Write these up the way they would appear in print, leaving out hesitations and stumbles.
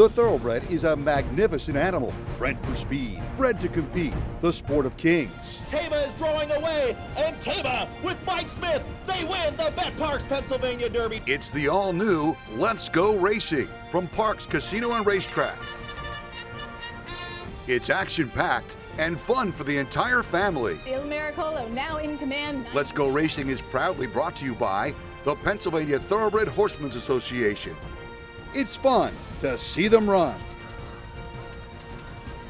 The thoroughbred is a magnificent animal, bred for speed, bred to compete, the sport of kings. Tama is drawing away, and Tama with Mike Smith, they win the Bet Parks Pennsylvania Derby. It's the all-new Let's Go Racing from Parks Casino and Racetrack. It's action-packed and fun for the entire family. Il Miracolo now in command. Let's Go Racing is proudly brought to you by the Pennsylvania Thoroughbred Horsemen's Association. It's fun to see them run.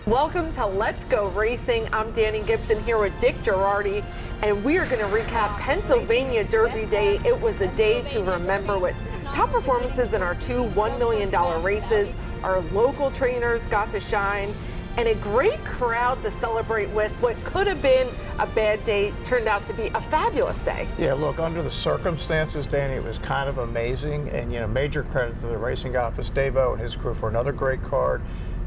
Welcome to Let's Go Racing. I'm Danny Gibson here with Dick Girardi, and we are going to recap Pennsylvania Derby Day. It was a day to remember with top performances in our two $1 million races. Our local trainers got to shine, and a great crowd to celebrate with. What could have been a bad day turned out to be a fabulous day. Yeah, look, under the circumstances, Danny, it was kind of amazing. And, major credit to the racing office, Davo and his crew for another great card.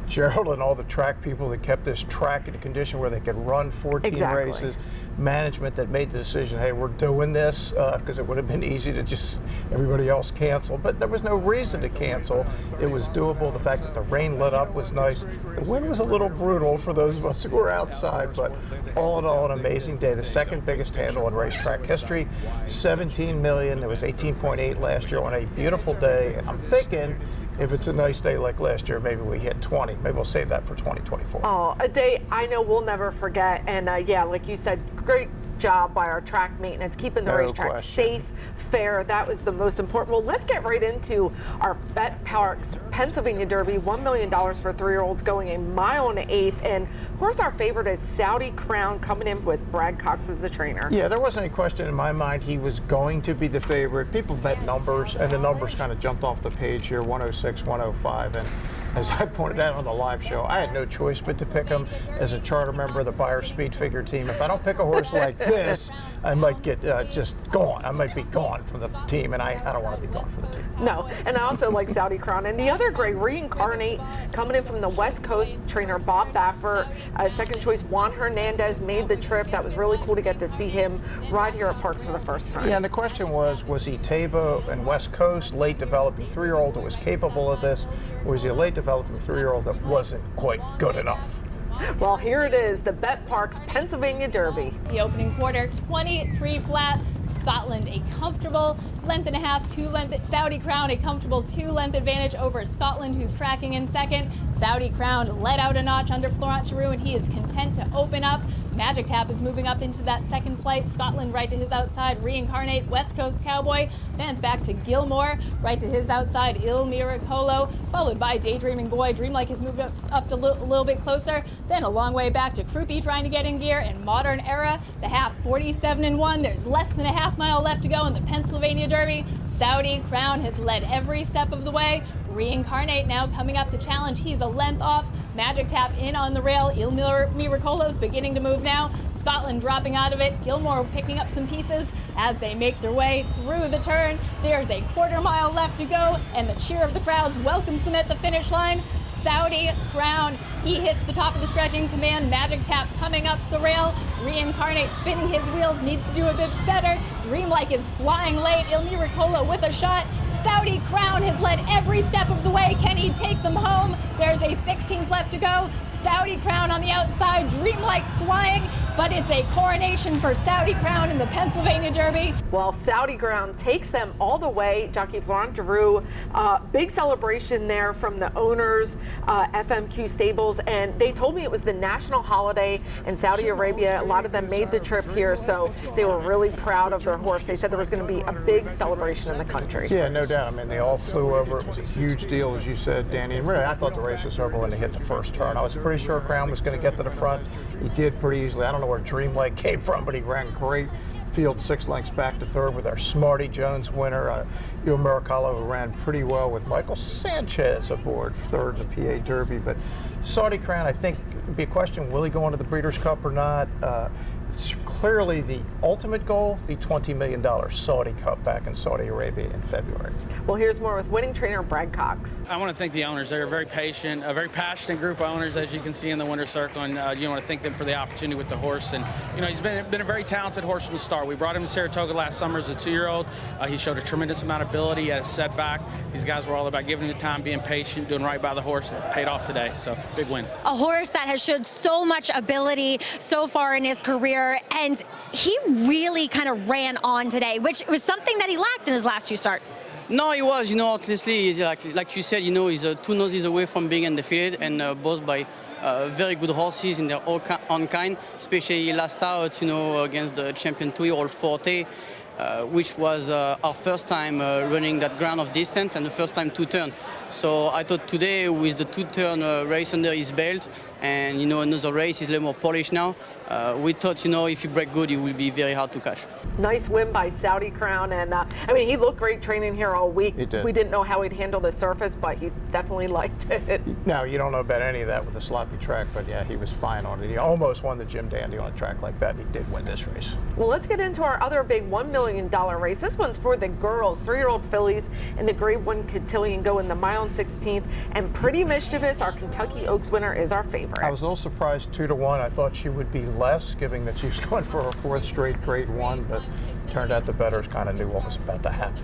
Gerald and all the track people that kept this track in a condition where they could run 14 races. Management that made the decision, hey, we're doing this, because it would have been easy to just everybody else cancel. But there was no reason to cancel. It was doable. The fact that the rain let up was nice. The wind was a little brutal for those of us who were outside, but all in all, an amazing day. The second biggest handle in racetrack history, 17 million. There was 18.8 last year on a beautiful day. I'm thinking, if it's a nice day like last year, maybe we hit 20. Maybe we'll save that for 2024. Oh, a day I know we'll never forget. And yeah, like you said, great job by our track maintenance, keeping the racetrack safe, fair. That was the most important. Well, let's get right into our Bet Parks Pennsylvania Derby. $1 million for 3-year-olds going a mile and an eighth. And of course, our favorite is Saudi Crown coming in with Brad Cox as the trainer. Yeah, there wasn't any question in my mind he was going to be the favorite. People bet numbers, and the numbers kind of jumped off the page here, 106, 105. And as I pointed out on the live show, I had no choice but to pick him as a charter member of the Buyer Speed Figure team. If I don't pick a horse like this, I might get just gone. I might be gone from the team, and I don't want to be gone from the team. No, and I also like Saudi Crown. And the other great, Reincarnate, coming in from the West Coast, trainer Bob Baffert. Second choice, Juan Hernandez made the trip. That was really cool to get to see him ride here at Parks for the first time. Yeah, and the question was he Tavo and West Coast, late developing 3-year-old that was capable of this, or was he a late developing 3-year-old that wasn't quite good enough? Well, here it is, the Bet Parks Pennsylvania Derby. The opening quarter, 23 flat. Scotland a comfortable length and a half, 2-length. Saudi Crown a comfortable 2-length advantage over Scotland, who's tracking in second. Saudi Crown let out a notch under Florent Giroux, and he is content to open up. Magic Tap is moving up into that second flight. Scotland right to his outside. Reincarnate, West Coast Cowboy. Then it's back to Gilmore, right to his outside. Il Miracolo, followed by Daydreaming Boy. Dreamlike has moved up a little bit closer. Then a long way back to Croupy trying to get in gear. And Modern Era, the half, 47-1. There's less than a half-mile left to go in the Pennsylvania Derby. Saudi Crown has led every step of the way. Reincarnate now coming up to challenge. He's a length off. Magic Tap in on the rail. Il Miracolo's beginning to move now. Scotland dropping out of it. Gilmore picking up some pieces as they make their way through the turn. There's a quarter-mile left to go, and the cheer of the crowds welcomes them at the finish line. Saudi Crown, he hits the top of the stretch in command. Magic Tap coming up the rail. Reincarnate spinning his wheels, needs to do a bit better. Dreamlike is flying late. Il Miracolo with a shot. Saudi Crown has led every step of the way. Can he take them home? There's a 16th left to go. Saudi Crown on the outside. Dreamlike flying, but it's a coronation for Saudi Crown in the Pennsylvania Derby. Well, Saudi Crown takes them all the way. Jockey Florent Giroux, big celebration there from the owners, FMQ Stables, and they told me it was the national holiday in Saudi Arabia. A lot of them made the trip here, so they were really proud of their horse. They said there was going to be a big celebration in the country. Yeah, no doubt. I mean, they all flew over. It was a huge deal, as you said, Danny. And really, I thought the race was over when they hit the first turn. I was pretty sure Crown was going to get to the front. He did pretty easily. I don't know where Dreamlike came from, but he ran great. Field 6 lengths back to third with our Smarty Jones winner, Il Miracolo, who ran pretty well with Michael Sanchez aboard third in the PA Derby. But Saudi Crown, I think, would be a question, will he go into the Breeders' Cup or not? clearly the ultimate goal, the $20 million Saudi Cup back in Saudi Arabia in February. Well, here's more with winning trainer Brad Cox. I want to thank the owners. They're very patient, a very passionate group of owners, as you can see in the winner's circle. And you want to thank them for the opportunity with the horse. And he's been a very talented horse from the start. We brought him to Saratoga last summer as a 2-year-old. He showed a tremendous amount of ability. He had a setback. These guys were all about giving him the time, being patient, doing right by the horse. It paid off today. So big win. A horse that has showed so much ability so far in his career, and he really kind of ran on today, which was something that he lacked in his last 2 starts. No, he was. Honestly, he's like you said, he's 2 noses away from being undefeated, and both by very good horses in their own kind, especially last out, against the champion 2-year-old Forte, which was our first time running that ground of distance and the first time 2-turn. So I thought today, with the 2-turn race under his belt, and another race is a little more polished now, we thought if he break good, he will be very hard to catch. Nice win by Saudi Crown, and he looked great training here all week. He did. We didn't know how he'd handle the surface, but he's definitely liked it. Now, you don't know about any of that with the sloppy track, but yeah, he was fine on it. He almost won the Jim Dandy on a track like that, and he did win this race. Well, let's get into our other big $1 million race. This one's for the girls. 3-year-old fillies in the Grade 1 Cotillion go in the mile and 16th, and Pretty Mischievous, our Kentucky Oaks winner, is our favorite. I was a little surprised 2-1. I thought she would be less, given that she was going for her 4th straight Grade 1, but turned out the bettors kind of knew what was about to happen.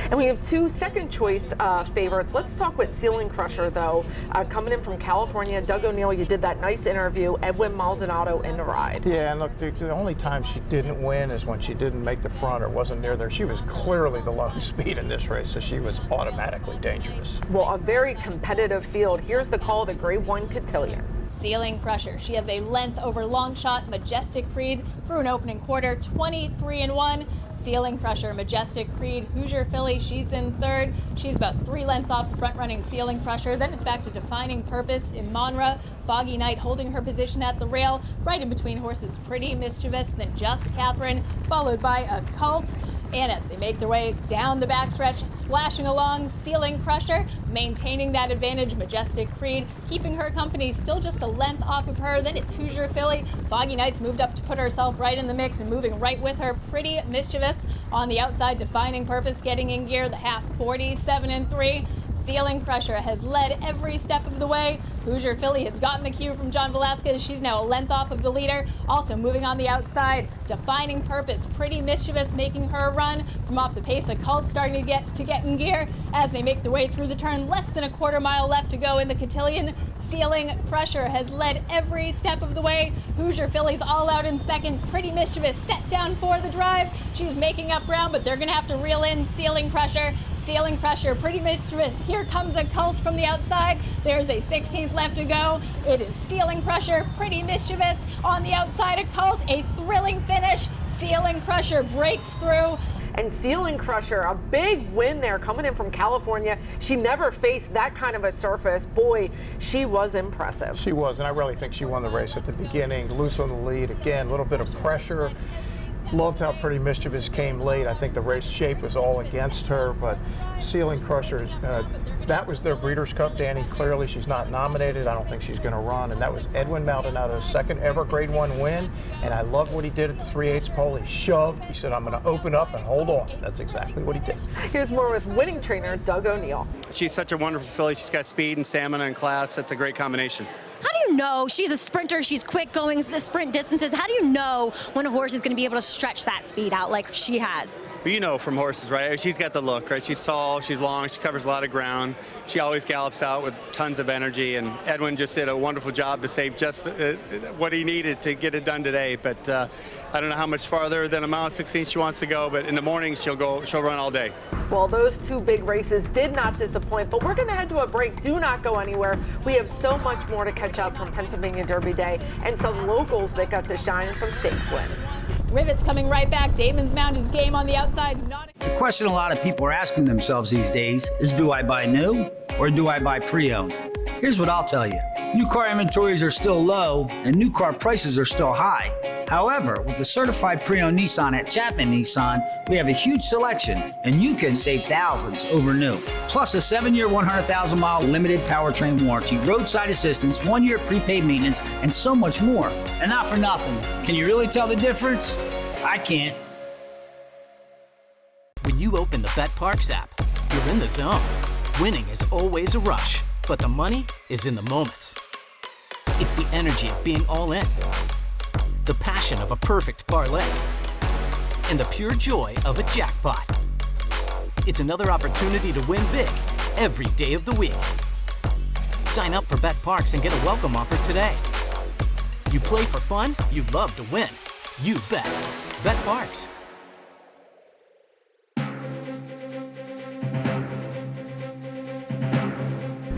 And we have 2 second choice favorites. Let's talk with Ceiling Crusher, though. Coming in from California, Doug O'Neill, you did that nice interview. Edwin Maldonado in the ride. Yeah, and look, the only time she didn't win is when she didn't make the front or wasn't near there. She was clearly the lone speed in this race, so she was automatically dangerous. Well, a very competitive field. Here's the call of the Grade 1 Cotillion. Ceiling Crusher. She has a length over long shot Majestic Creed through an opening quarter, 23-1. Ceiling Crusher, Majestic Creed, Hoosier Filly, she's in 3rd. She's about 3 lengths off the front running Ceiling Crusher. Then it's back to Defining Purpose in Monra. Foggy Night holding her position at the rail, right in between horses Pretty Mischievous, then Just Catherine, followed by a Cult. And as they make their way down the backstretch, splashing along, Ceiling Crusher, maintaining that advantage, Majestic Creed, keeping her company still just a length off of her. Then it's Hoosier Filly. Foggy Night's moved up to put herself right in the mix and moving right with her. Pretty Mischievous on the outside, Defining Purpose getting in gear, the half 47-3. Ceiling Crusher has led every step of the way. Hoosier Filly has gotten the cue from John Velasquez. She's now a length off of the leader. Also moving on the outside, Defining Purpose, Pretty Mischievous making her run from off the pace. A Cult starting to get in gear as they make their way through the turn. Less than a quarter mile left to go in the Cotillion. Ceiling Crusher has led every step of the way. Hoosier Filly's all out in 2nd. Pretty Mischievous set down for the drive. She's making up ground, but they're going to have to reel in Ceiling Crusher. Ceiling Crusher, Pretty Mischievous. Here comes a Cult from the outside. There's a 16th left to go. It is Ceiling Crusher, Pretty Mischievous on the outside. A Cult, a thrilling finish. Ceiling Crusher breaks through. And Ceiling Crusher, a big win there coming in from California. She never faced that kind of a surface. Boy, she was impressive. She was, and I really think she won the race at the beginning. Loose on the lead, again, a little bit of pressure. Loved how Pretty Mischievous came late. I think the race shape was all against her, but Ceiling Crusher, that was their Breeders' Cup, Danny. Clearly, she's not nominated. I don't think she's going to run, and that was Edwin Maldonado's 2nd ever Grade 1 win, and I love what he did at the 3/8 pole. He shoved. He said, I'm going to open up and hold on. That's exactly what he did. Here's more with winning trainer Doug O'Neill. She's such a wonderful filly. She's got speed and stamina and class. That's a great combination. How do you know she's a sprinter? She's quick going the sprint distances. How do you know when a horse is going to be able to stretch that speed out like she has? Well, you know from horses, right? She's got the look, right? She's tall, she's long, she covers a lot of ground. She always gallops out with tons of energy, and Edwin just did a wonderful job to save just what he needed to get it done today. But I don't know how much farther than a mile and 16 she wants to go, but in the morning she'll run all day. Well, those 2 big races did not disappoint, but we're going to head to a break. Do not go anywhere. We have so much more to catch up from Pennsylvania Derby Day and some locals that got to shine and some stakes wins. Rivets coming right back. Damon's Mound is game on the outside. The question a lot of people are asking themselves these days is, do I buy new or do I buy pre-owned? Here's what I'll tell you. New car inventories are still low and new car prices are still high. However, with the certified pre-owned Nissan at Chapman Nissan, we have a huge selection and you can save thousands over new. Plus a 7-year, 100,000-mile limited powertrain warranty, roadside assistance, 1-year prepaid maintenance, and so much more. And not for nothing. Can you really tell the difference? I can't. When you open the BetParx app, you're in the zone. Winning is always a rush, but the money is in the moments. It's the energy of being all in, the passion of a perfect parlay, and the pure joy of a jackpot. It's another opportunity to win big every day of the week. Sign up for BetParx and get a welcome offer today. You play for fun, you love to win. You bet. BetParx.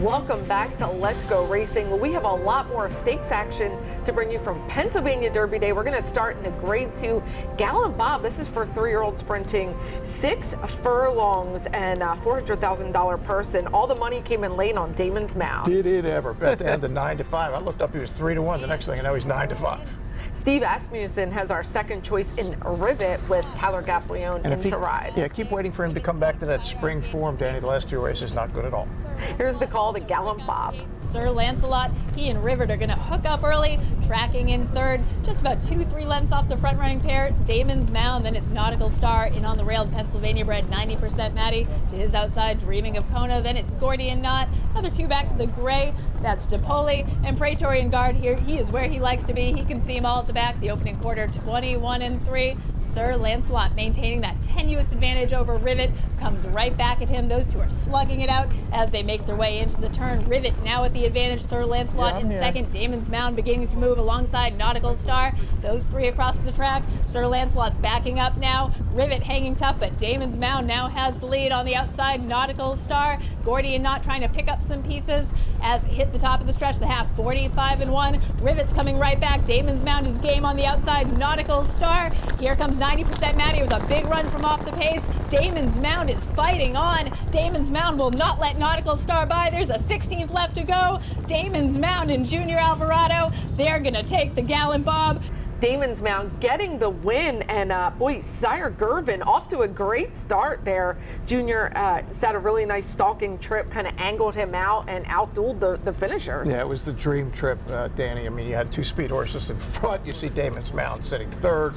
Welcome back to Let's Go Racing. Well, we have a lot more stakes action to bring you from Pennsylvania Derby Day. We're going to start in the Grade 2 Gallant Bob. This is for 3-year-old sprinting 6 furlongs and a $400,000 purse. And all the money came in late on Damon's Mound. Did it ever? Bet to add the 9-5. I looked up, he was 3-1. The next thing I know, he's 9-5. Steve Asmussen has our second choice in Rivet with Tyler Gaffalione in to ride. Yeah, keep waiting for him to come back to that spring form, Danny. The last 2 races, not good at all. Here's the call to Gallant Bob. Sir Lancelot, he and Rivet are going to hook up early, tracking in third, just about 2-3 lengths off the front running pair. Damon's Mound, then it's Nautical Star in on the rail, Pennsylvania bred 90% Maddie to his outside, Dreaming of Kona. Then it's Gordian Knot, another 2 back to the gray. That's DePoli and Praetorian Guard here. He is where he likes to be. He can see them all at the back. The opening quarter, 21-3. Sir Lancelot maintaining that tenuous advantage over Rivet, comes right back at him. Those two are slugging it out as they make their way into the turn. Rivet now at the advantage. Sir Lancelot in second. Damon's Mound beginning to move alongside Nautical Star. Those 3 across the track. Sir Lancelot's backing up now. Rivet hanging tough, but Damon's Mound now has the lead on the outside. Nautical Star. Gordian Knot trying to pick up some pieces as hit the top of the stretch, the half, 45-1. Rivet's coming right back. Damon's Mound is game on the outside. Nautical Star. Here comes 90% Maddie with a big run from off the pace. Damon's Mound is fighting on. Damon's Mound will not let Nautical Star by. There's a 16th left to go. Damon's Mound and Junior Alvarado, they're going to take the Gallant Bob. Damon's Mound getting the win, and boy, Sire Gervin off to a great start there. Junior set a really nice stalking trip, kind of angled him out and outdueled the finishers. Yeah, it was the dream trip, Danny. I mean, you had 2 speed horses in front. You see Damon's Mound sitting third.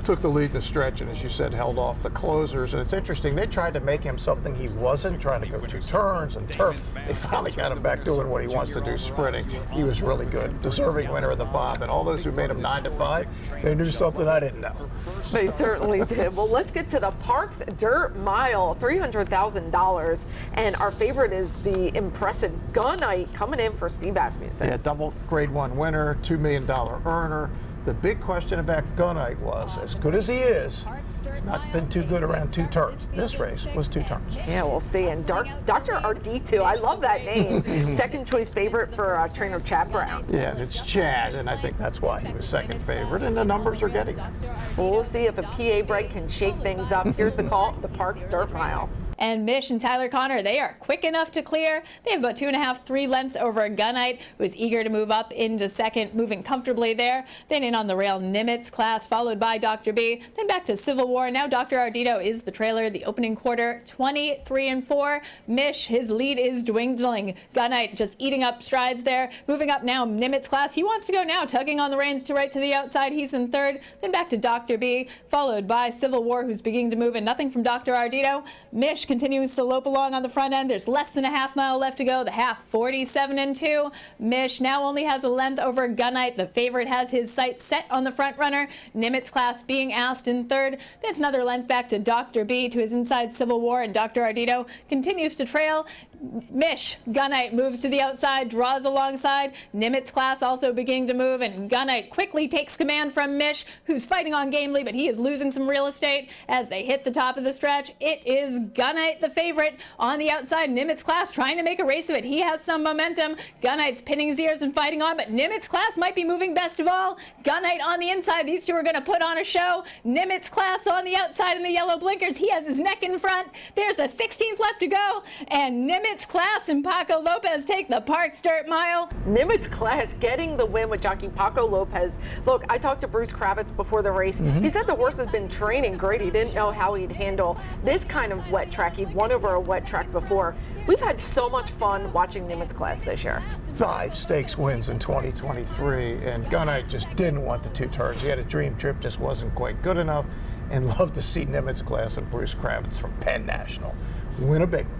Took the lead in the stretch and, as you said, held off the closers. And it's interesting, they tried to make him something he wasn't, trying to go 2 turns and turf. They finally got him back doing what he wants to do, sprinting. He was really good, deserving winner of the Bob. And all those who made him 9-5, they knew something I didn't know. They certainly did. Well, let's get to the Parks Dirt Mile, $300,000. And our favorite is the impressive Gunite coming in for Steve Asmussen. Yeah, double Grade 1 winner, $2 million earner. The big question about Gunite was, as good as he is, he's not been too good around 2 turns. This race was 2 turns. Yeah, we'll see. And Dr. Ardito, I love that name. Second choice favorite for trainer Chad Brown. Yeah, and it's Chad, and I think that's why he was second favorite, and the numbers are getting it. Well, we'll see if a PA break can shake things up. Here's the call, the Parks Dirt Mile. And Mish and Tyler Connor, they are quick enough to clear. They have about 2.5-3 lengths over Gunite, who is eager to move up into second, moving comfortably there. Then in on the rail, Nimitz class, followed by Dr. B. Then back to Civil War. Now Dr. Ardito is the trailer. The opening quarter, 23-4. Mish, his lead is dwindling. Gunite just eating up strides there. Moving up now, Nimitz class. He wants to go now, tugging on the reins to right to the outside. He's in third. Then back to Dr. B, followed by Civil War, who's beginning to move, and nothing from Dr. Ardito. Mish continues to lope along on the front end. There's less than a half mile left to go. The half, 47-2. Mish now only has a length over Gunite. The favorite has his sights set on the front runner. Nimitz class being asked in third. Then it's another length back to Dr. B to his inside Civil War, and Dr. Ardito continues to trail. Mish, Gunite moves to the outside, draws alongside. Nimitz class also beginning to move, and Gunite quickly takes command from Mish, who's fighting on gamely, but he is losing some real estate as they hit the top of the stretch. It is Gunite Gunite, the favorite, on the outside. Nimitz Class trying to make a race of it. He has some momentum. Gunite's pinning his ears and fighting on, but Nimitz Class might be moving best of all. Gunite on the inside. These two are going to put on a show. Nimitz Class on the outside in the yellow blinkers. He has his neck in front. There's a 16th left to go, and Nimitz Class and Paco Lopez take the Park Start Mile. Nimitz Class getting the win with jockey Paco Lopez. Look, I talked to Bruce Kravitz before the race. He said the horse has been training great. He didn't know how he'd handle this kind of wet track. He'd won over a wet track before. We've had so much fun watching Nimitz Class this year. 5 stakes wins in 2023, and Gunite just didn't want the 2 turns. He had a dream trip, just wasn't quite good enough, and loved to see Nimitz Class and Bruce Kravitz from Penn National win a big one.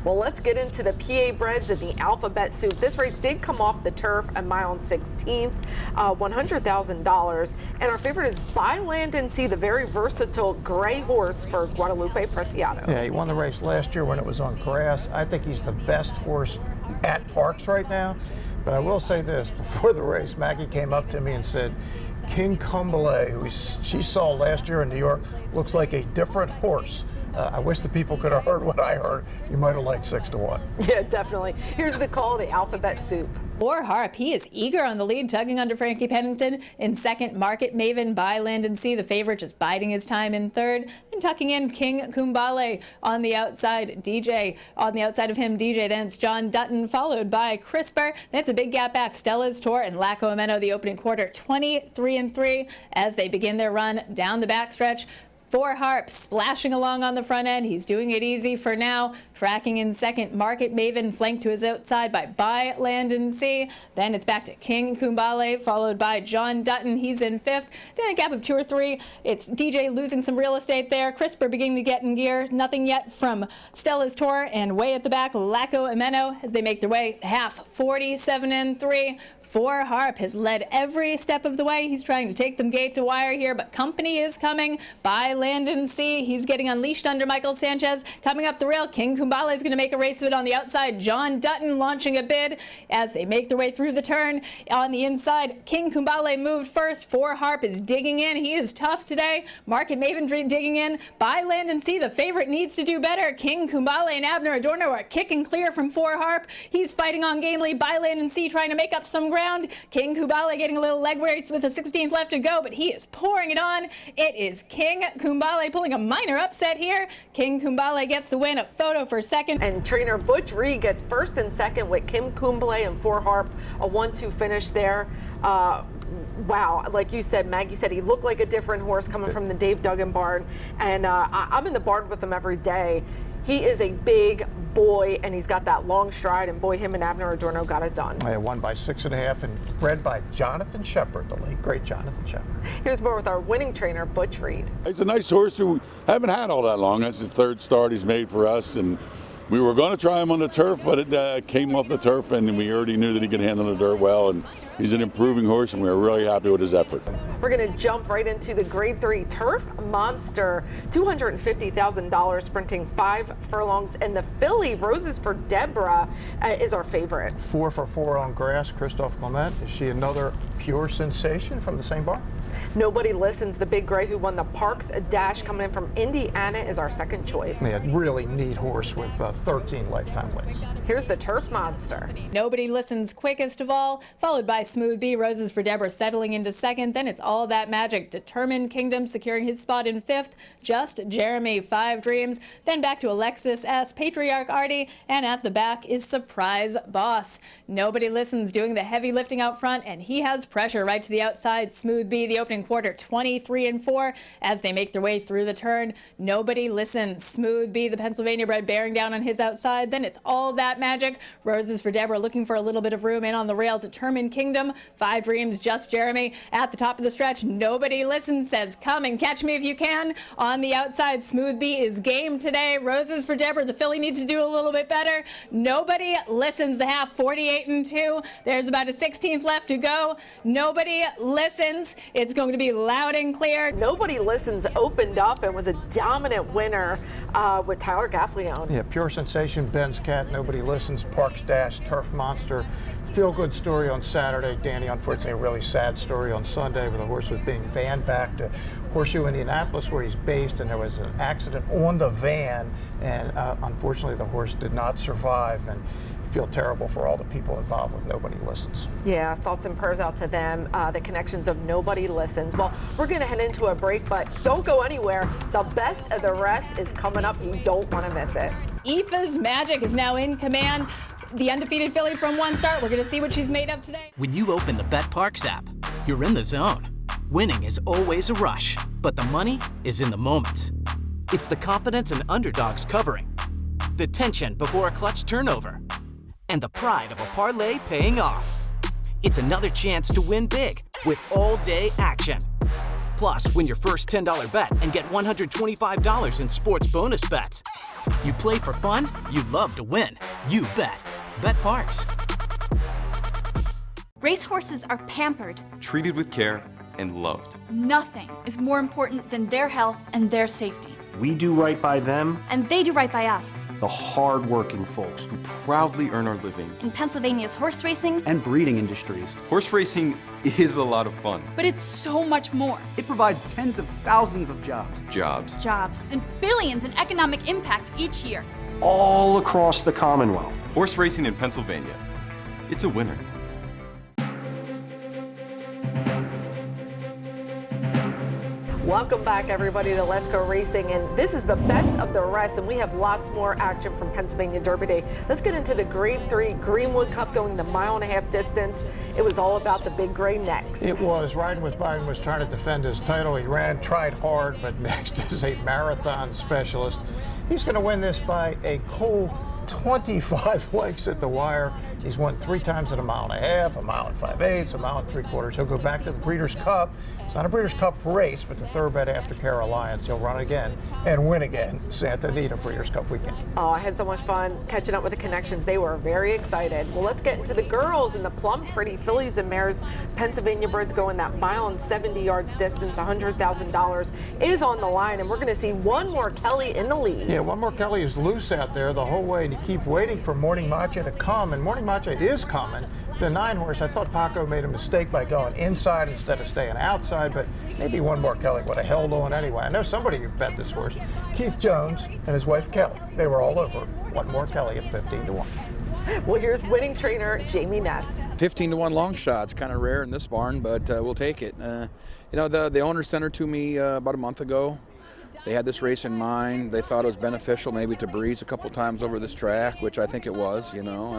Well, let's get into the PA Breds and the Alphabet Soup. This race did come off the turf a mile and 16th, $100,000. And our favorite is By Land and Sea, the very versatile gray horse for Guadalupe Preciado. Yeah, he won the race last year when it was on grass. I think he's the best horse at Parks right now. But I will say this, before the race, Maggie came up to me and said, King Kumbale, who she saw last year in New York, looks like a different horse. I wish the people could have heard what I heard. You might have liked 6-1. Yeah, definitely. Here's the call of the Alphabet Soup. For Harp, he is eager on the lead, tugging under Frankie Pennington. In second, Market Maven, By Land and Sea, the favorite, just biding his time in third. Then tucking in King Kumbale on the outside, DJ. On the outside of him, DJ. Then it's John Dutton, followed by Crisper. Then it's a big gap back, Stella's Tour and Laco Ameno, the opening quarter, 23-3 as they begin their run down the backstretch. For Harp, splashing along on the front end. He's doing it easy for now. Tracking in second, Market Maven, flanked to his outside by Land and Sea. Then it's back to King Kumbale, followed by John Dutton. He's in fifth. Then a gap of 2 or 3. It's DJ losing some real estate there. Crisper beginning to get in gear. Nothing yet from Stella's Tour. And way at the back, Laco Ameno as they make their way half, 47-3. For Harp has led every step of the way. He's trying to take them gate to wire here, but company is coming. By Land and Sea, he's getting unleashed under Michael Sanchez. Coming up the rail, King Kumbale is going to make a race of it on the outside. John Dutton launching a bid as they make their way through the turn. On the inside, King Kumbale moved first. For Harp is digging in. He is tough today. Market Maven digging in. By Land and Sea, the favorite, needs to do better. King Kumbale and Abner Adorno are kicking clear from For Harp. He's fighting on gamely. By Land and Sea trying to make up some ground. King Kumbale getting a little leg race with a 16th left to go, but he is pouring it on. It is King Kumbale pulling a minor upset here. King Kumbale gets the win. A photo for second. And trainer Butch Reed gets first and second with King Kumbale and For Harp. A 1-2 finish there. Wow, like you said, Maggie said he looked like a different horse coming from the Dave Duggan barn. And I'm in the barn with him every day. He is a big boy, and he's got that long stride, and boy, him and Abner Adorno got it done. I won by 6.5 and bred by Jonathan Shepard, the late great Jonathan Shepard. Here's more with our winning trainer, Butch Reed. He's a nice horse who haven't had all that long. That's the 3rd start he's made for us, and we were going to try him on the turf, but it came off the turf, and we already knew that he could handle the dirt well, and he's an improving horse, and we were really happy with his effort. We're going to jump right into the Grade 3 Turf Monster, $250,000, sprinting 5 furlongs, and the filly Roses for Deborah is our favorite. 4 for 4 on grass, Christophe Clement. Is she another pure sensation from the same barn? Nobody Listens, the big gray who won the Parks Dash coming in from Indiana, is our second choice. Yeah, really neat horse with 13 lifetime wins. Here's the Turf Monster. Nobody Listens quickest of all, followed by Smooth B, Roses for Deborah settling into second. Then it's All That Magic, Determined Kingdom securing his spot in fifth. Just Jeremy, 5 Dreams. Then back to Alexis S, Patriarch Artie, and at the back is Surprise Boss. Nobody Listens doing the heavy lifting out front, and he has pressure right to the outside. Smooth B, the opening quarter, 23-4 as they make their way through the turn. Nobody Listens. Smooth B, the Pennsylvania bred, bearing down on his outside. Then it's All That Magic. Roses for Deborah looking for a little bit of room in on the rail. Determined Kingdom, 5 Dreams, Just Jeremy at the top of the stretch. Nobody Listens says, come and catch me if you can. On the outside, Smooth B is game today. Roses for Deborah, the filly needs to do a little bit better. Nobody Listens, the half, 48-2. There's about a 16th left to go. Nobody Listens. It's It's going to be loud and clear. Nobody Listens opened up and was a dominant winner with Tyler Gaffleone. Yeah, pure sensation, Ben's Cat, Nobody Listens, Parks Dash, Turf Monster. Feel-good story on Saturday, Danny. Unfortunately, a really sad story on Sunday where the horse was being vanned back to Horseshoe, Indianapolis, where he's based, and there was an accident on the van, and unfortunately, the horse did not survive. And feel terrible for all the people involved with Nobody Listens. Yeah, thoughts and prayers out to them, the connections of Nobody Listens. Well, we're going to head into a break, but don't go anywhere. The best of the rest is coming up. You don't want to miss it. Aoife's Magic is now in command. The undefeated filly from One Start. We're going to see what she's made of today. When you open the BetParks app, you're in the zone. Winning is always a rush, but the money is in the moments. It's the confidence and underdogs covering, the tension before a clutch turnover, and the pride of a parlay paying off. It's another chance to win big with all-day action. Plus, win your first $10 bet and get $125 in sports bonus bets. You play for fun, you love to win. You bet. BetParks. Racehorses are pampered. Treated with care and loved. Nothing is more important than their health and their safety. We do right by them. And they do right by us. The hard-working folks who proudly earn our living in Pennsylvania's horse racing and breeding industries. Horse racing is a lot of fun. But it's so much more. It provides tens of thousands of jobs. Jobs. And billions in economic impact each year. All across the Commonwealth. Horse racing in Pennsylvania. It's a winner. Welcome back, everybody, to Let's Go Racing, and this is the best of the rest, and we have lots more action from Pennsylvania Derby Day. Let's get into the Grade 3 Greenwood Cup, going the 1.5 mile distance. It was all about the Big Gray Next. It was. Riding with Biden was trying to defend his title. He tried hard, but Next is a marathon specialist. He's going to win this by a cool 25 lengths at the wire. He's won 3 times at 1.5 miles, 1 mile and 5/8, 1 mile and 3/4. He'll go back to the Breeders' Cup. It's not a Breeders' Cup race, but the thoroughbred Aftercare Alliance. He'll run again and win again. Santa Anita Breeders' Cup weekend. Oh, I had so much fun catching up with the connections. They were very excited. Well, let's get into the girls and the plum pretty fillies and mares. Pennsylvania birds going that 1 mile and 70 yards distance. $100,000 is on the line, and we're going to see one more Kelly in the lead. Yeah, one more Kelly is loose out there the whole way, and you keep waiting for Morning Matcha to come, and Morning Matcha is coming. The 9 horse, I thought Paco made a mistake by going inside instead of staying outside, but maybe one more Kelly would have held on anyway. I know somebody who bet this horse, Keith Jones and his wife Kelly. They were all over one more Kelly at 15 to 1. Well, here's winning trainer Jamie Ness. 15 to 1 long shot. It's kind of rare in this barn, but we'll take it. You know, the owner sent her to me about a month ago. They had this race in mind. They thought it was beneficial maybe to breeze a couple times over this track, which I think it was, you know,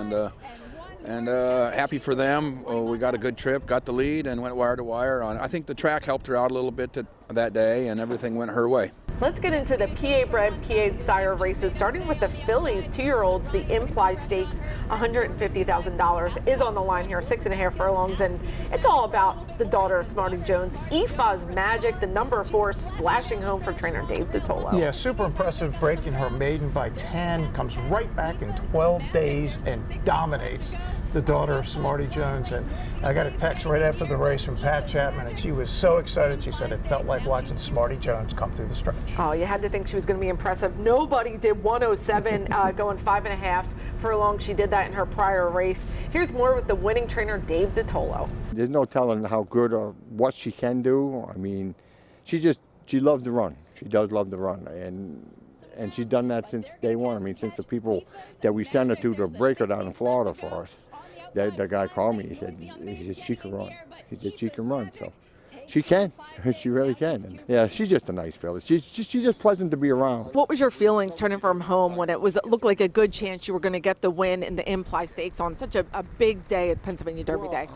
and happy for them. We got a good trip, got the lead, and went wire to wire on. I think the track helped her out a little bit that day, and everything went her way. Let's get into the PA bred, PA sire races, starting with the fillies, 2-year-olds. The Imply Stakes, $150,000 is on the line here, 6.5 furlongs, and it's all about the daughter of Smarty Jones, Aoife's Magic, the number 4, splashing home for trainer Dave DiTolo. Yeah, super impressive, breaking her maiden by 10, comes right back in 12 days and dominates the daughter of Smarty Jones. And I got a text right after the race from Pat Chapman, and she was so excited. She said it felt like watching Smarty Jones come through the stretch. Oh, you had to think she was going to be impressive. Nobody did 107 going 5.5 furlongs. She did that in her prior race. Here's more with the winning trainer Dave DiTolo. There's no telling how good or what she can do. I mean, she loves to run. She does love to run, and she's done that since day one. I mean, since the people that we sent her to break her down in Florida for us. The guy called me. He said she can run. He said she can run. So she can. She really can. And yeah, she's just a nice filly. She's just pleasant to be around. What was your feelings turning from home when it looked like a good chance you were going to get the win in the Imply Stakes on such a big day at Pennsylvania Derby Day?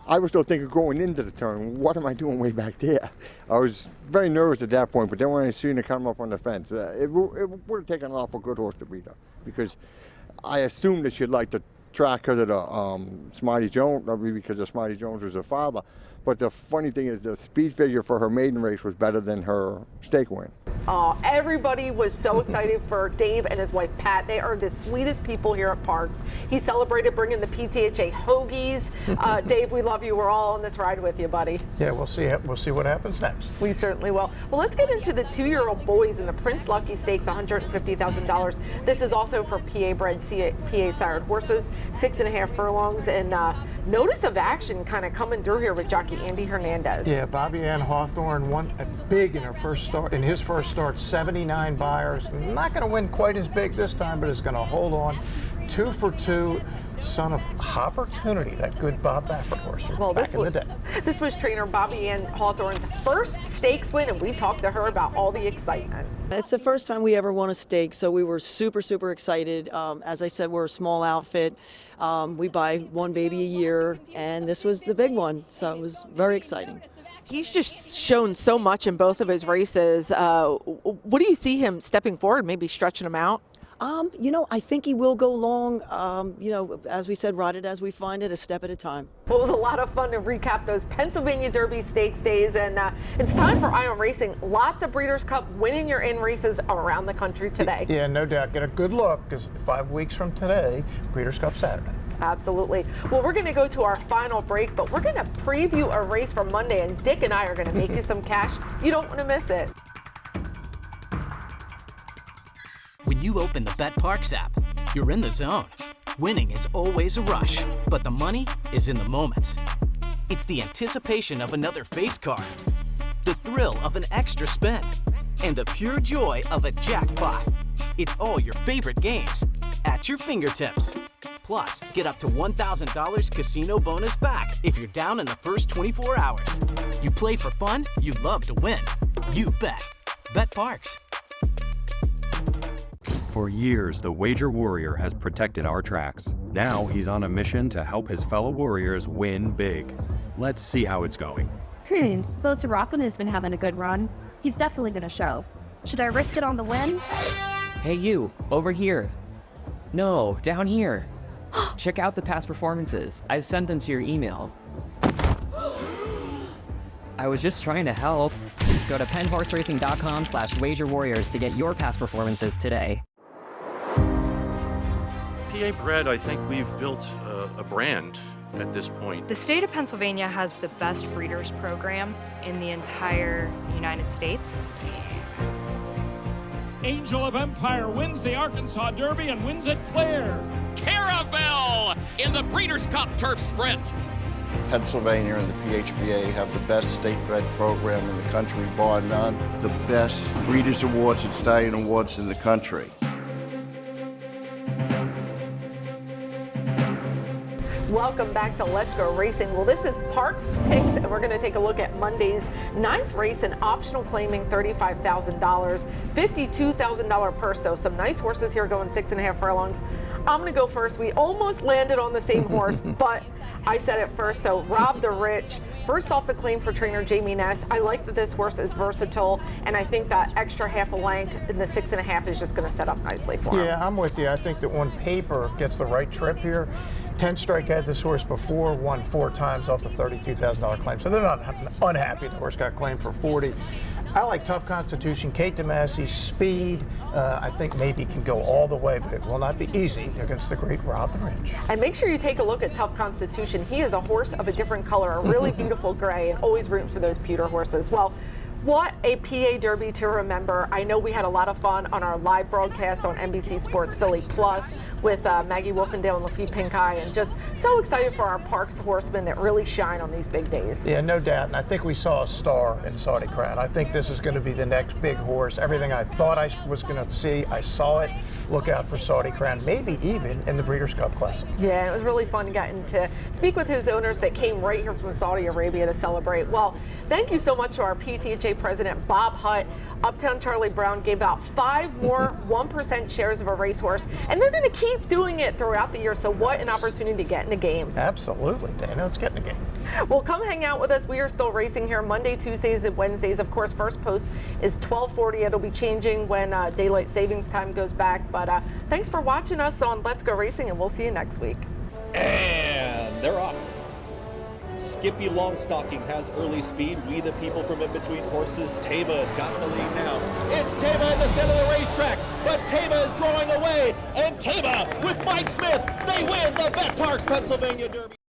I was still thinking going into the turn, what am I doing way back there? I was very nervous at that point, but then when I seen her come up on the fence, it would have taken an awful good horse to beat her, because I assumed that she'd like to track because of the Smarty Jones, because of Smarty Jones was her father. But the funny thing is the speed figure for her maiden race was better than her stake win. Everybody was so excited for Dave and his wife Pat. They are the sweetest people here at Parks. He celebrated bringing the PTHA hoagies. Dave, we love you. We're all on this ride with you, buddy. Yeah, we'll see. We'll see what happens next. We certainly will. Well, let's get into the 2-year-old boys in the Prince Lucky Stakes, $150,000. This is also for PA-bred, PA-sired horses, 6.5 furlongs, and notice of action kind of coming through here with jockey Andy Hernandez. Yeah, Bobby Ann Hawthorne won big in her first start. In his first start, 79 buyers. Not going to win quite as big this time, but is going to hold on. 2 for 2. Son of Opportunity, that good Bob Baffert horse back in the day. This was trainer Bobby Ann Hawthorne's first stakes win, and we talked to her about all the excitement. It's the first time we ever won a stake, so we were super, super excited. As I said, we're a small outfit. We buy one baby a year, and this was the big one, so it was very exciting. He's just shown so much in both of his races. What do you see him stepping forward, maybe stretching him out? I think he will go long. As we said, ride it as we find it, a step at a time. Well, it was a lot of fun to recap those Pennsylvania Derby Stakes days, and it's time for Ion Racing. Lots of Breeders' Cup winning your in races around the country today. Yeah, no doubt. Get a good look, because 5 weeks from today, Breeders' Cup Saturday. Absolutely. Well, we're going to go to our final break, but we're going to preview a race for Monday, and Dick and I are going to make you some cash. You don't want to miss it. When you open the Bet Parks app, you're in the zone. Winning is always a rush, but the money is in the moments. It's the anticipation of another face card, the thrill of an extra spin, and the pure joy of a jackpot. It's all your favorite games at your fingertips. Plus, get up to $1,000 casino bonus back if you're down in the first 24 hours. You play for fun, you love to win. You bet. Bet Parks. For years, the Wager Warrior has protected our tracks. Now he's on a mission to help his fellow warriors win big. Let's see how it's going. Bo Rockland has been having a good run. He's definitely going to show. Should I risk it on the win? Hey you, over here. No, down here. Check out the past performances. I've sent them to your email. I was just trying to help. Go to penhorseracing.com/wagerwarriors to get your past performances today. PA Bred, I think we've built a brand at this point. The state of Pennsylvania has the best breeders program in the entire United States. Angel of Empire wins the Arkansas Derby and wins it clear. Caravel in the Breeders' Cup Turf Sprint. Pennsylvania and the PHBA have the best state-bred program in the country, bar none. The best Breeders' Awards and Stallion Awards in the country. Welcome back to Let's Go Racing. Well, this is Parks Picks, and we're going to take a look at Monday's 9th race, an optional claiming $35,000, $52,000 purse. So some nice horses here going 6.5 furlongs. I'm going to go first. We almost landed on the same horse, but I said it first. So Rob the Rich, first off the claim for trainer Jamie Ness. I like that this horse is versatile, and I think that extra half a length in the 6.5 is just going to set up nicely for him. Yeah, I'm with you. I think that on paper gets the right trip here. 10 Strike had this horse before, won 4 times off the $32,000 claim. So they're not unhappy the horse got claimed for 40. I like Tough Constitution, Kate DeMassey's speed. I think maybe can go all the way, but it will not be easy against the great Rob the Rich. And make sure you take a look at Tough Constitution. He is a horse of a different color, a really beautiful gray, and always rooting for those pewter horses. Well, what a PA Derby to remember. I know we had a lot of fun on our live broadcast on NBC Sports Philly Plus with Maggie Wolfendale and Lafitte Pink-Eye, and just so excited for our Parks horsemen that really shine on these big days. Yeah, no doubt. And I think we saw a star in Saudi Crown. I think this is going to be the next big horse. Everything I thought I was going to see, I saw it. Look out for Saudi Crown, maybe even in the Breeders' Cup Classic. Yeah, it was really fun getting to speak with his owners that came right here from Saudi Arabia to celebrate. Well, thank you so much to our PTHA president, Bob Hutt. Uptown Charlie Brown gave out 5 more 1% shares of a racehorse, and they're going to keep doing it throughout the year. So what an opportunity to get in the game. Absolutely, Dana. Let's get in the game. Well, come hang out with us. We are still racing here Monday, Tuesdays, and Wednesdays. Of course, first post is 12:40. It'll be changing when daylight savings time goes back. But thanks for watching us on Let's Go Racing, and we'll see you next week. And they're off. Skippy Longstocking has early speed. We the people from in between horses. Taba has got the lead now. It's Taba in the center of the racetrack, but Taba is drawing away, and Taba with Mike Smith, they win the Bet Parks Pennsylvania Derby.